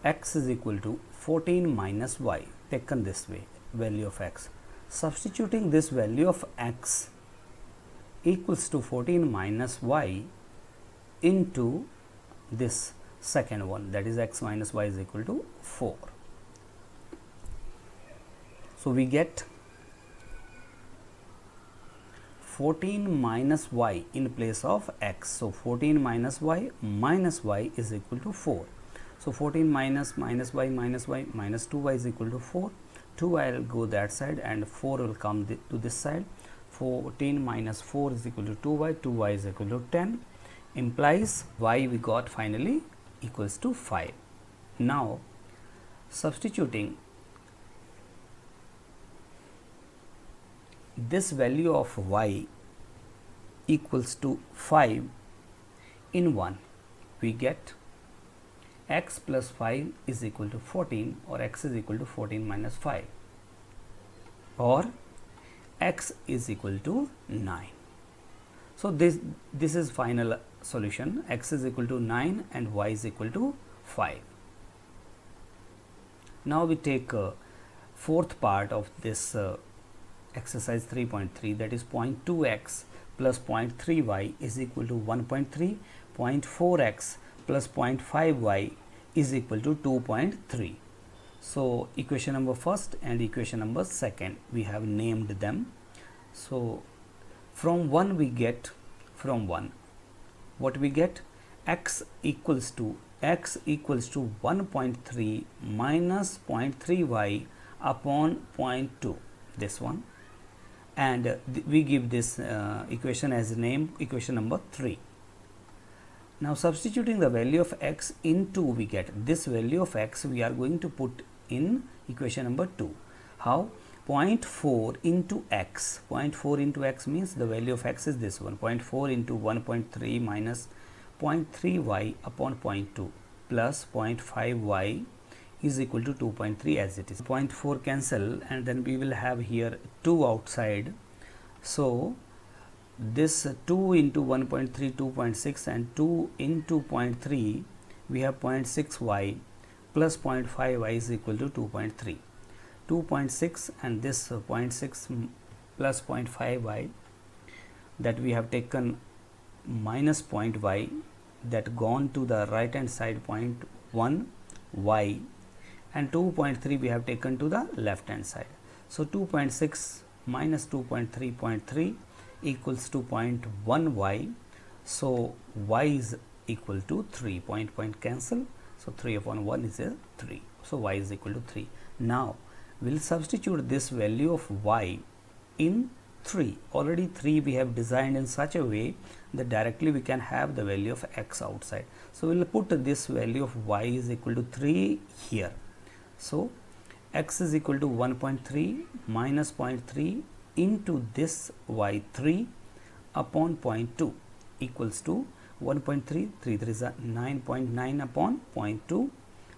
x is equal to 14 minus y, taken this way, value of x. Substituting this value of x equals to 14 minus y into this second one, that is x minus y is equal to 4. So we get 14 minus y in place of x. So 14 minus y is equal to 4. So 14 minus y minus 2y is equal to 4. 2y will go that side and 4 will come to this side. 14 minus 4 is equal to 2y. 2y is equal to 10. Implies y we got finally equals to 5. Now substituting this value of y equals to 5 in 1, we get x plus 5 is equal to 14, or x is equal to 14 minus 5, or x is equal to 9. So this is final solution. X is equal to 9 and y is equal to 5. Now we take fourth part of this exercise 3.3, that is 0.2x plus 0.3y is equal to 1.3, 0.4x plus 0.5y is equal to 2.3. So equation number first and equation number second, we have named them. So from 1 we get, from 1 what we get, x equals to 1.3 minus 0.3y upon 0.2, this one, and we give this equation as name equation number 3. Now substituting the value of x into, we get this value of x we are going to put in equation number 2. How? 0.4 into x. 0.4 into x means the value of x is this one, 0.4 into 1.3 minus 0.3y upon 0.2 plus 0.5y is equal to 2.3 as it is. 0.4 cancel and then we will have here 2 outside. So this 2 into 1.3, 2.6, and 2 into 0.3, we have 0.6y plus 0.5y is equal to 2.3. 2.6 and this 0.6 plus 0.5y, that we have taken minus 0.y, that gone to the right hand side 0.1y, and 2.3 we have taken to the left hand side. So 2.6 minus 2.3 equals to 0.1y. So y is equal to 3. Point cancel. So 3 upon 1 is a 3. So y is equal to 3. Now we will substitute this value of y in 3. Already 3 we have designed in such a way that directly we can have the value of x outside. So we will put this value of y is equal to 3 here. So x is equal to 1.3 minus 0.3 into this y3 upon 0.2 equals to 1.3, 3 3 is 9.9 upon 0.2.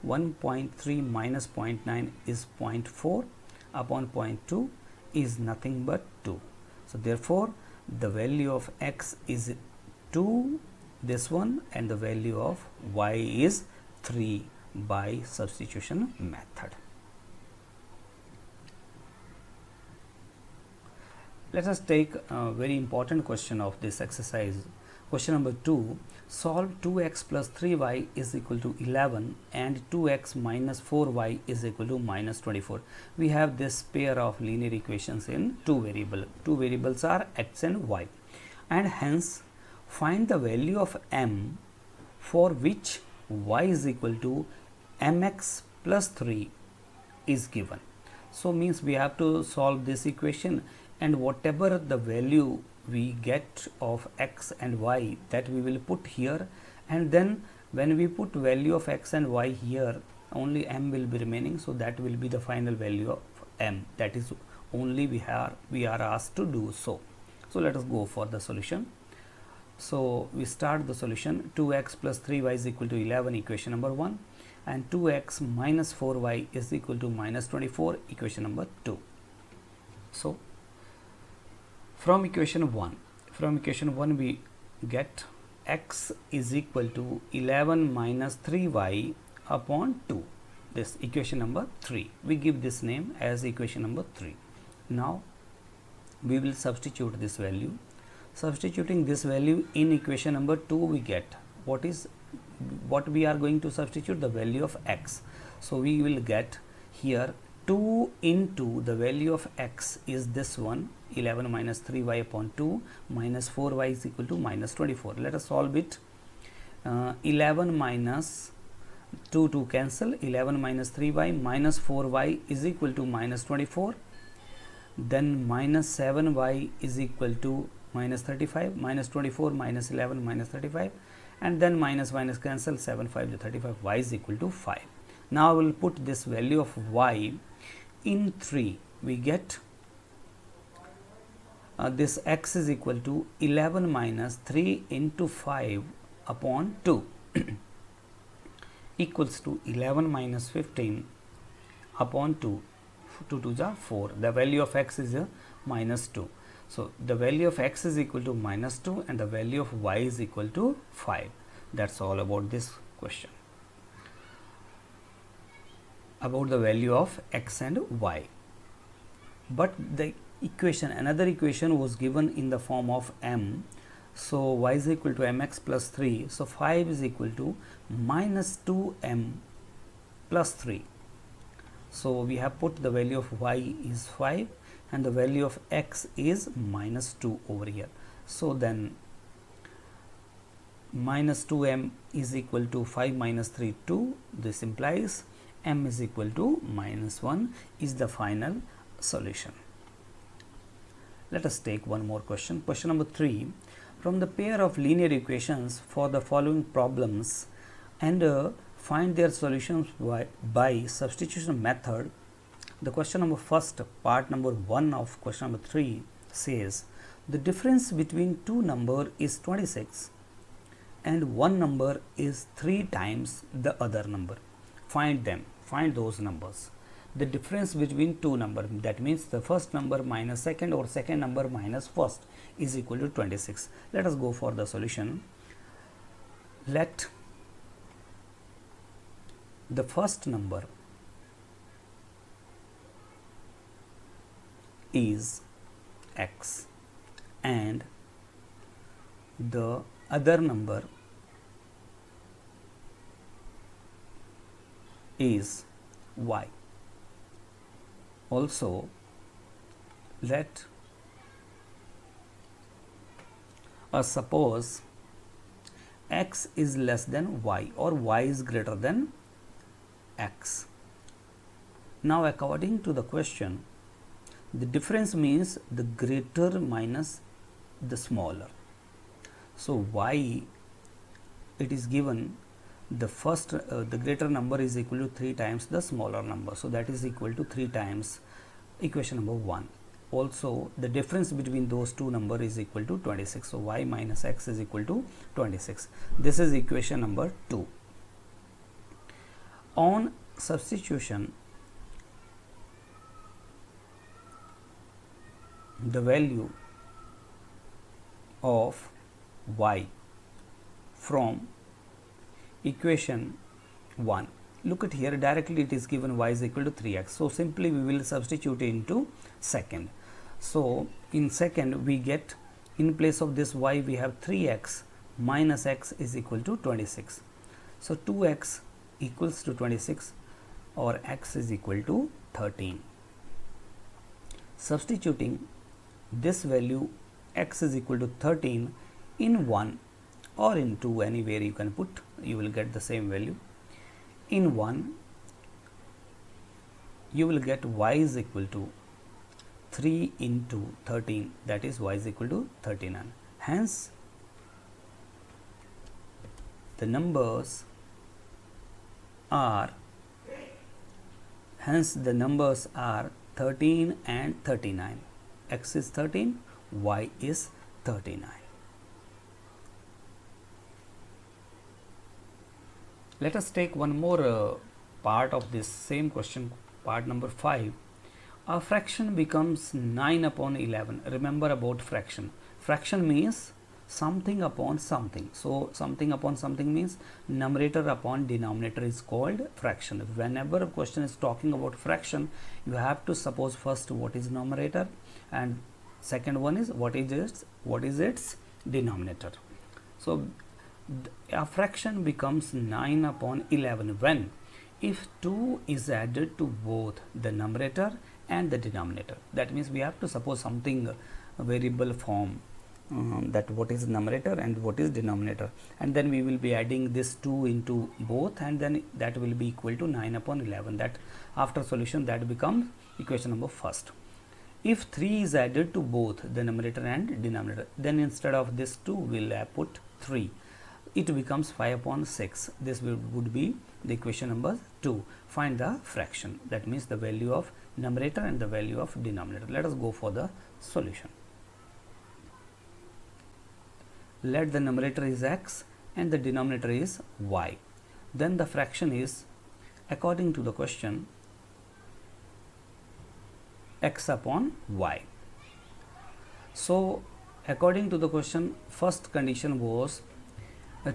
1.3 minus 0.9 is 0.4 upon 0.2 is nothing but 2. So therefore the value of x is 2, this one, and the value of y is 3 by substitution method. Let us take a very important question of this exercise Question number 2, solve 2x plus 3y is equal to 11 and 2x minus 4y is equal to minus 24. We have this pair of linear equations in two variables are x and y, and hence find the value of m for which y is equal to mx plus 3 is given. So means we have to solve this equation, and whatever the value we get of x and y, that we will put here, and then when we put value of x and y here, only m will be remaining, so that will be the final value of m. That is only we are asked to do so. So let us go for the solution. So we start the solution. 2x plus 3y is equal to 11, equation number 1, and 2x minus 4y is equal to minus 24, equation number 2. So from equation 1 we get x is equal to 11 minus 3y upon 2. This equation number 3. We give this name as equation number 3. Now we will substitute this value. Substituting this value in equation number 2, we get what we are going to substitute, the value of x. So we will get here 2 into the value of x is this one, 11 minus 3y upon 2 minus 4y is equal to minus 24. Let us solve it. 11 minus 2 cancel, 11 minus 3y minus 4y is equal to minus 24. Then minus 7y is equal to minus 35, minus 24 minus 11 minus 35, and then minus cancel, 7 5 to 35, y is equal to 5. Now we will put this value of y in 3. We get this x is equal to 11 minus 3 into 5 upon 2 equals to 11 minus 15 upon 2. 2 2 are 4. The value of x is minus 2. So the value of x is equal to minus 2 and the value of y is equal to 5. That's all about this question, about the value of x and y. But the equation, another equation was given in the form of m. So y is equal to mx plus 3. So 5 is equal to minus 2m plus 3. So we have put the value of y is 5 and the value of x is minus 2 over here. So then minus 2m is equal to 5 minus 3 2. This implies m is equal to minus 1 is the final solution. Let us take one more question. Question number 3. From the pair of linear equations for the following problems and find their solutions by substitution method. The question number first, part number 1 of question number 3 says the difference between two number is 26 and one number is 3 times the other number. Find them, find those numbers. The difference between two number, that means the first number minus second or second number minus first, is equal to 26. Let us go for the solution. Let the first number is x and the other number is y. Also, let us suppose x is less than y or y is greater than x. Now according to the question, the difference means the greater minus the smaller. So y, it is given the first the greater number is equal to 3 times the smaller number, so that is equal to 3 times equation number 1. Also the difference between those two number is equal to 26, so y minus x is equal to 26. This is equation number 2. On substitution, the value of y from equation 1, look at here, directly it is given y is equal to 3x, so simply we will substitute into second. So in second we get, in place of this y we have 3x minus x is equal to 26. So 2x equals to 26 or x is equal to 13. Substituting this value x is equal to 13 in 1 or in 2, anywhere you can put, you will get the same value. In 1 you will get y is equal to 3 into 13, that is y is equal to 39. Hence the numbers are 13 and 39. X is 13, y is 39. Let us take one more part of this same question, part number 5. A fraction becomes 9 upon 11. Remember about fraction. Fraction means something upon something. So something upon something means numerator upon denominator is called fraction. Whenever a question is talking about fraction, you have to suppose first what is numerator, and second one is what is its denominator. So a fraction becomes 9 upon 11 when if 2 is added to both the numerator and the denominator. That means we have to suppose something variable form, that what is numerator and what is denominator, and then we will be adding this 2 into both, and then that will be equal to 9 upon 11. That after solution that becomes equation number first. If 3 is added to both the numerator and denominator, then instead of this 2 we'll put 3. It becomes 5 upon 6. This would be the equation number 2. Find the fraction, that means the value of numerator and the value of denominator. Let us go for the solution. Let the numerator is x and the denominator is y. Then the fraction is, according to the question, x upon y. So according to the question, first condition was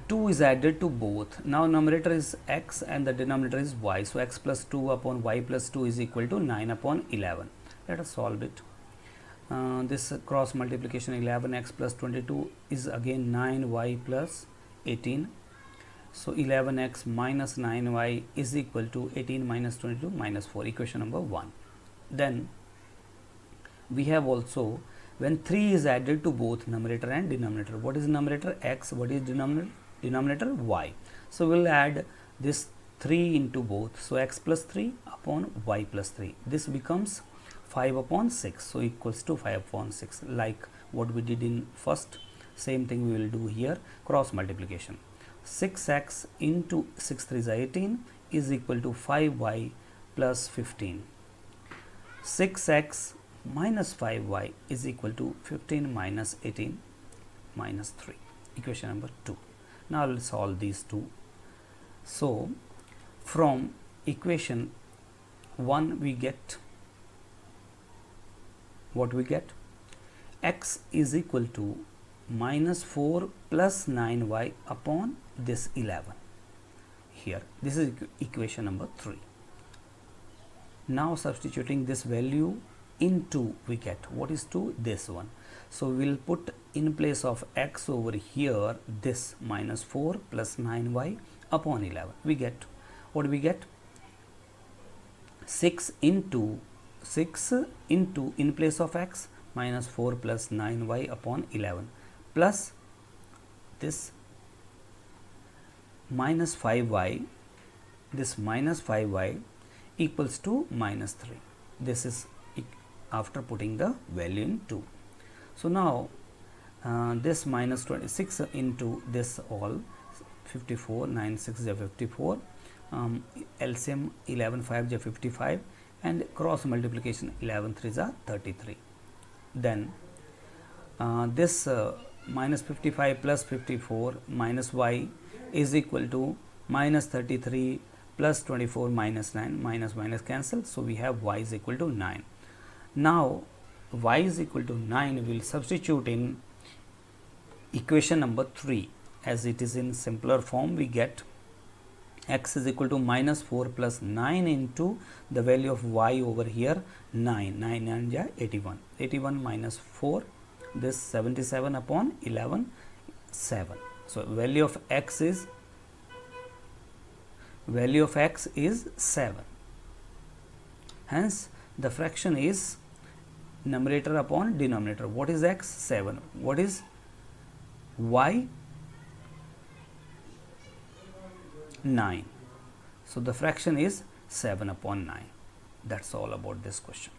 2 is added to both. Now numerator is x and the denominator is y. So x plus 2 upon y plus 2 is equal to 9 upon 11. Let us solve it. This cross multiplication, 11x plus 22 is again 9y plus 18. So 11x minus 9y is equal to 18 minus 22 minus 4, equation number 1. Then we have also when 3 is added to both numerator and denominator. What is numerator? X. What is denominator? Y. So we'll add this 3 into both. So x plus 3 upon y plus 3. This becomes 5 upon 6. So equals to 5 upon 6. Like what we did in first, same thing we will do here. Cross multiplication. 6x into 6 3 is 18 is equal to 5y plus 15. 6x minus 5y is equal to 15 minus 18 minus 3, equation number 2. Now we'll solve these two. So from equation 1 we get what we get? X is equal to minus 4 plus 9y upon this 11 here. This is equation number 3. Now substituting this value into, we get what is 2? This one. So we'll put in place of x over here this minus 4 plus 9y upon 11. We get what do we get? 6 into in place of x minus 4 plus 9y upon 11 plus this minus 5y, this minus 5y equals to minus 3. This is after putting the value in 2. So now this minus 26 into this all 54, 9 6 is 54, LCM 11 5 is 55, and cross multiplication 11 3 is 33. Then this minus 55 plus 54 minus y is equal to minus 33 plus 24 minus 9, minus minus cancel. So we have y is equal to 9. Now y is equal to 9 we will substitute in equation number 3. As it is in simpler form, we get x is equal to minus 4 plus 9 into the value of y over here 9. 9 and 81. 81 minus 4, this 77 upon 11, 7. So value of x is 7. Hence the fraction is numerator upon denominator. What is x? 7. What is y? 9. So the fraction is 7 upon 9. That's all about this question.